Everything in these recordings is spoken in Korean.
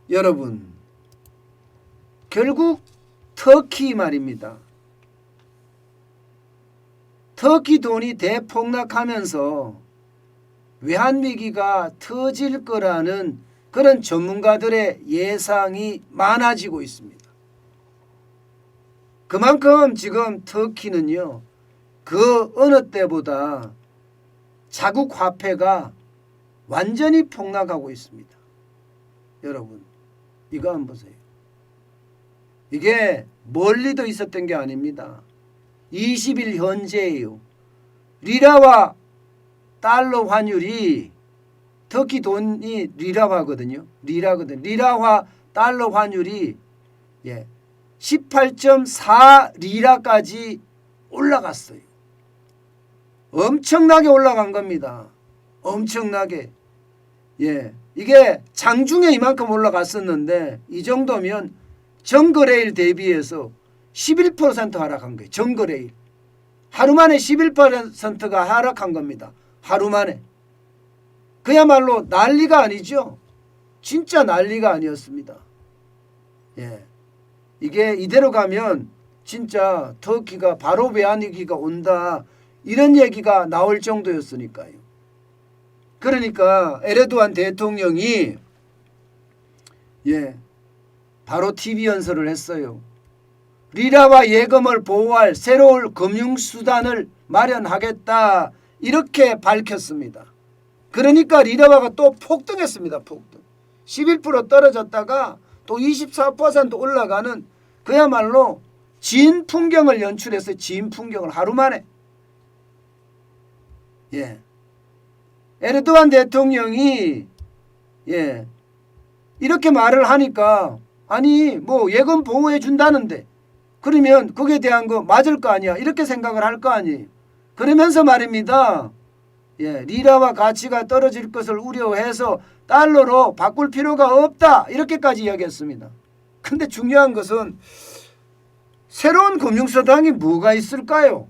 여러분, 결국 터키 말입니다. 터키 돈이 대폭락하면서 외환위기가 터질 거라는 그런 전문가들의 예상이 많아지고 있습니다. 그만큼 지금 터키는요, 그 어느 때보다 자국 화폐가 완전히 폭락하고 있습니다. 여러분, 이거 한번 보세요. 이게 멀리도 있었던 게 아닙니다. 20일 현재예요. 리라와 달러 환율이, 터키 돈이 리라화거든요. 리라화 달러 환율이 18.4 리라까지 올라갔어요. 엄청나게 올라간 겁니다. 엄청나게. 이게 장중에 이만큼 올라갔었는데 이 정도면 전거래일 대비해서 11% 하락한 거예요. 전거래일. 하루 만에 11%가 하락한 겁니다. 하루 만에. 그야말로 난리가 아니죠. 진짜 난리가 아니었습니다. 이게 이대로 가면 진짜 터키가 바로 외환위기가 온다, 이런 얘기가 나올 정도였으니까요. 그러니까 에르도안 대통령이 바로 TV 연설을 했어요. 리라와 예금을 보호할 새로운 금융수단을 마련하겠다, 이렇게 밝혔습니다. 그러니까 리라화가 또 폭등했습니다. 폭등. 11% 떨어졌다가 또 24% 올라가는 그야말로 진 풍경을 연출했어요. 진 풍경을 하루 만에. 에르도안 대통령이 이렇게 말을 하니까, 아니 뭐 예금 보호해 준다는데 그러면 거기에 대한 거 맞을 거 아니야, 이렇게 생각을 할 거 아니에요. 그러면서 말입니다. 리라와 가치가 떨어질 것을 우려해서 달러로 바꿀 필요가 없다, 이렇게까지 이야기했습니다. 근데 중요한 것은 새로운 금융수단이 뭐가 있을까요?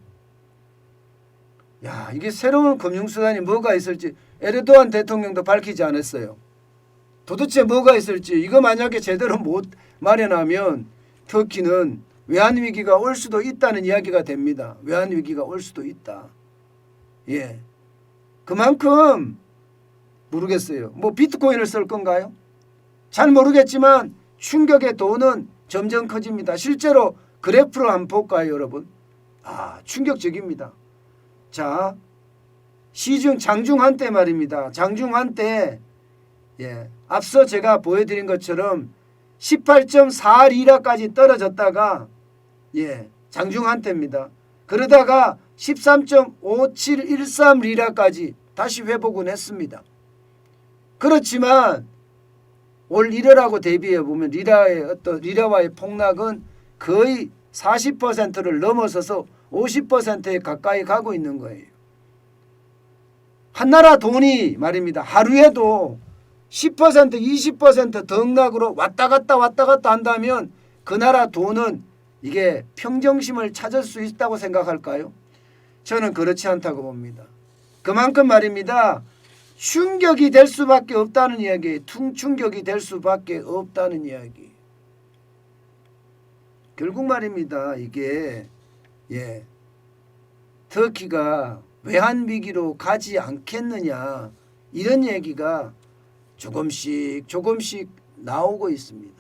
이게 새로운 금융수단이 뭐가 있을지 에르도안 대통령도 밝히지 않았어요. 도대체 뭐가 있을지, 이거 만약에 제대로 못 마련하면 터키는 외환위기가 올 수도 있다는 이야기가 됩니다. 외환위기가 올 수도 있다. 그만큼 모르겠어요. 뭐 비트코인을 쓸 건가요? 잘 모르겠지만 충격의 도는 점점 커집니다. 실제로 그래프를 한번 볼까요, 여러분? 충격적입니다. 자, 장중 한때 말입니다. 장중 한때 앞서 제가 보여드린 것처럼 18.4 리라까지 떨어졌다가 장중 한때입니다. 그러다가 13.5713 리라까지 다시 회복은 했습니다. 그렇지만 올 1월하고 대비해 보면 리라와의 폭락은 거의 40%를 넘어서서 50%에 가까이 가고 있는 거예요. 한 나라 돈이 말입니다. 하루에도 10% 20% 등락으로 왔다 갔다 한다면 그 나라 돈은 이게 평정심을 찾을 수 있다고 생각할까요? 저는 그렇지 않다고 봅니다. 그만큼 말입니다. 충격이 될 수밖에 없다는 이야기, 충격이 될 수밖에 없다는 이야기. 결국 말입니다. 이게 터키가 외환위기로 가지 않겠느냐, 이런 얘기가 조금씩 나오고 있습니다.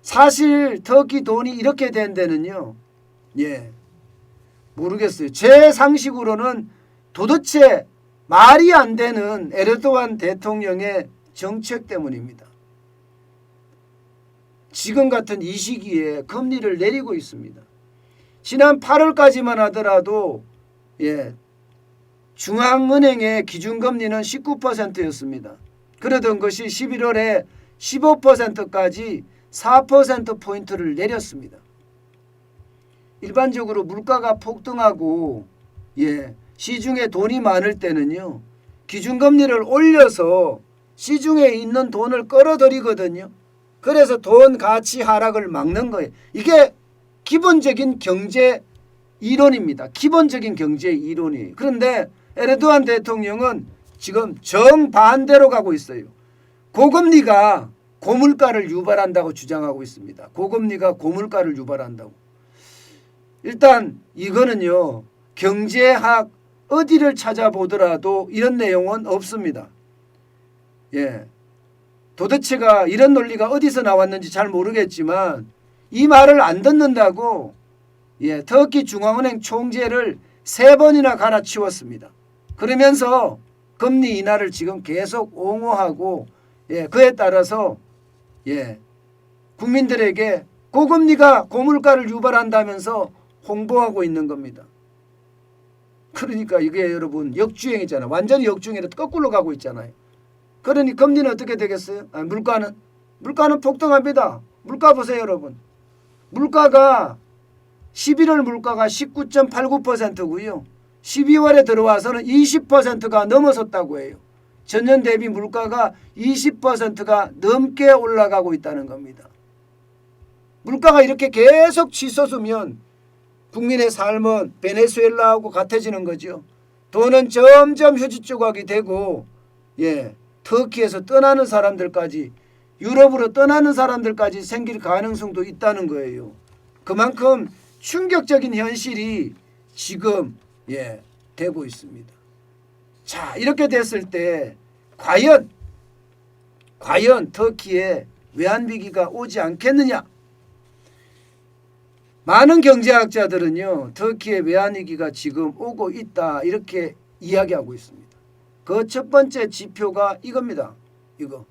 사실 터키 돈이 이렇게 된 데는요, 모르겠어요. 제 상식으로는 도대체 말이 안 되는 에르도안 대통령의 정책 때문입니다. 지금 같은 이 시기에 금리를 내리고 있습니다. 지난 8월까지만 하더라도 중앙은행의 기준금리는 19%였습니다. 그러던 것이 11월에 15%까지 4%포인트를 내렸습니다. 일반적으로 물가가 폭등하고 시중에 돈이 많을 때는요, 기준금리를 올려서 시중에 있는 돈을 끌어들이거든요. 그래서 돈 가치 하락을 막는 거예요. 이게 기본적인 경제 이론입니다. 기본적인 경제 이론이에요. 그런데 에르도안 대통령은 지금 정반대로 가고 있어요. 고금리가 고물가를 유발한다고 주장하고 있습니다. 고금리가 고물가를 유발한다고. 일단 이거는요. 경제학 어디를 찾아보더라도 이런 내용은 없습니다. 예. 도대체가 이런 논리가 어디서 나왔는지 잘 모르겠지만 이 말을 안 듣는다고 터키 중앙은행 총재를 3번이나 갈아치웠습니다. 그러면서 금리 인하를 지금 계속 옹호하고 그에 따라서 국민들에게 고금리가 고물가를 유발한다면서 홍보하고 있는 겁니다. 그러니까 이게 여러분 역주행이잖아요. 완전히 역주행이라 거꾸로 가고 있잖아요. 그러니 금리는 어떻게 되겠어요? 물가는 폭등합니다. 물가 보세요 여러분. 물가가 11월 물가가 19.89%고요. 12월에 들어와서는 20%가 넘어섰다고 해요. 전년 대비 물가가 20%가 넘게 올라가고 있다는 겁니다. 물가가 이렇게 계속 치솟으면 국민의 삶은 베네수엘라하고 같아지는 거죠. 돈은 점점 휴지 조각이 되고 터키에서 떠나는 사람들까지 유럽으로 떠나는 사람들까지 생길 가능성도 있다는 거예요. 그만큼 충격적인 현실이 지금 되고 있습니다. 자, 이렇게 됐을 때 과연 터키에 외환위기가 오지 않겠느냐. 많은 경제학자들은요. 터키의 외환위기가 지금 오고 있다 이렇게 이야기하고 있습니다. 그 첫 번째 지표가 이겁니다. 이거.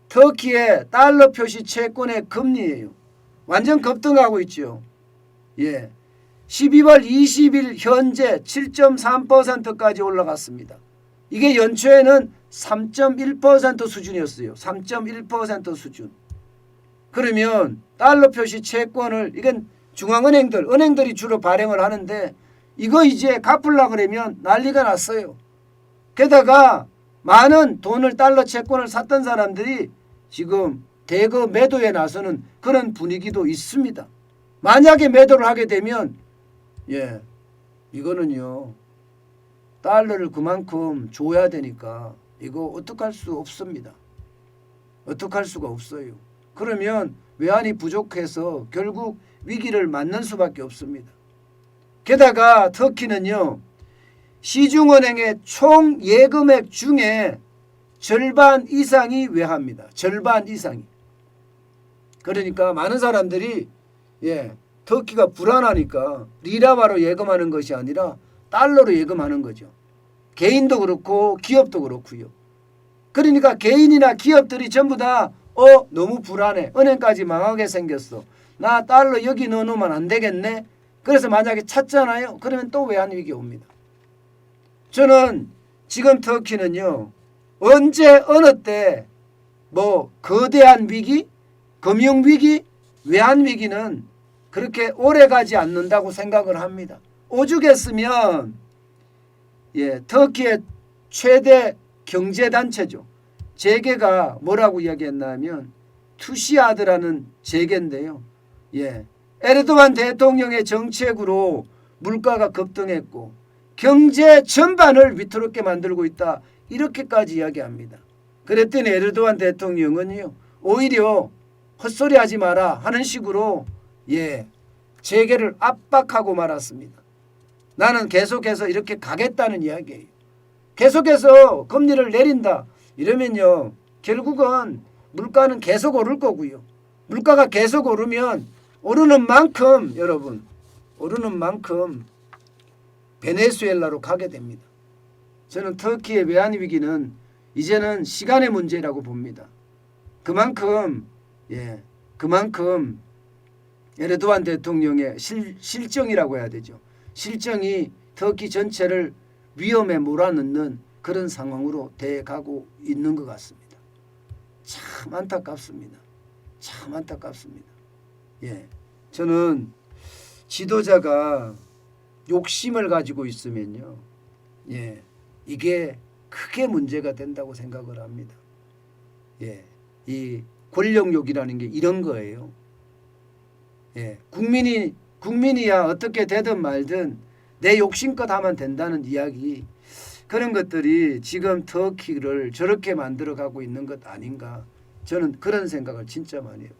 터키의 달러 표시 채권의 금리예요. 완전 급등하고 있죠. 12월 20일 현재 7.3%까지 올라갔습니다. 이게 연초에는 3.1% 수준이었어요. 3.1% 수준. 그러면 달러 표시 채권을 이건 중앙은행들, 은행들이 주로 발행을 하는데 이거 이제 갚으려고 그러면 난리가 났어요. 게다가 많은 돈을 달러 채권을 샀던 사람들이 지금 대거 매도에 나서는 그런 분위기도 있습니다. 만약에 매도를 하게 되면 이거는요. 달러를 그만큼 줘야 되니까 이거 어떡할 수 없습니다. 어떡할 수가 없어요. 그러면 외환이 부족해서 결국 위기를 맞는 수밖에 없습니다. 게다가 터키는요. 시중은행의 총 예금액 중에 절반 이상이 외화입니다. 절반 이상이. 그러니까 많은 사람들이 터키가 불안하니까 리라화로 예금하는 것이 아니라 달러로 예금하는 거죠. 개인도 그렇고 기업도 그렇고요. 그러니까 개인이나 기업들이 전부 다 너무 불안해. 은행까지 망하게 생겼어. 나 달러 여기 넣어놓으면 안 되겠네. 그래서 만약에 찾잖아요. 그러면 또 외환위기 옵니다. 저는 지금 터키는요. 언제 어느 때 거대한 위기, 금융위기, 외환위기는 그렇게 오래 가지 않는다고 생각을 합니다. 오죽했으면 터키의 최대 경제단체죠. 재계가 뭐라고 이야기했냐면 투시아드라는 재계인데요. 에르도안 대통령의 정책으로 물가가 급등했고 경제 전반을 위태롭게 만들고 있다. 이렇게까지 이야기합니다. 그랬더니 에르도안 대통령은요. 오히려 헛소리하지 마라 하는 식으로 재계를 압박하고 말았습니다. 나는 계속해서 이렇게 가겠다는 이야기예요. 계속해서 금리를 내린다. 이러면요. 결국은 물가는 계속 오를 거고요. 물가가 계속 오르면 오르는 만큼 여러분 오르는 만큼 베네수엘라로 가게 됩니다. 저는 터키의 외환위기는 이제는 시간의 문제라고 봅니다. 그만큼 에르도안 대통령의 실정이라고 해야 되죠. 실정이 터키 전체를 위험에 몰아넣는 그런 상황으로 돼가고 있는 것 같습니다. 참 안타깝습니다. 참 안타깝습니다. 저는 지도자가 욕심을 가지고 있으면요. 이게 크게 문제가 된다고 생각을 합니다. 이 권력욕이라는 게 이런 거예요. 국민이야 어떻게 되든 말든 내 욕심껏 하면 된다는 이야기, 그런 것들이 지금 터키를 저렇게 만들어가고 있는 것 아닌가, 저는 그런 생각을 진짜 많이 해요.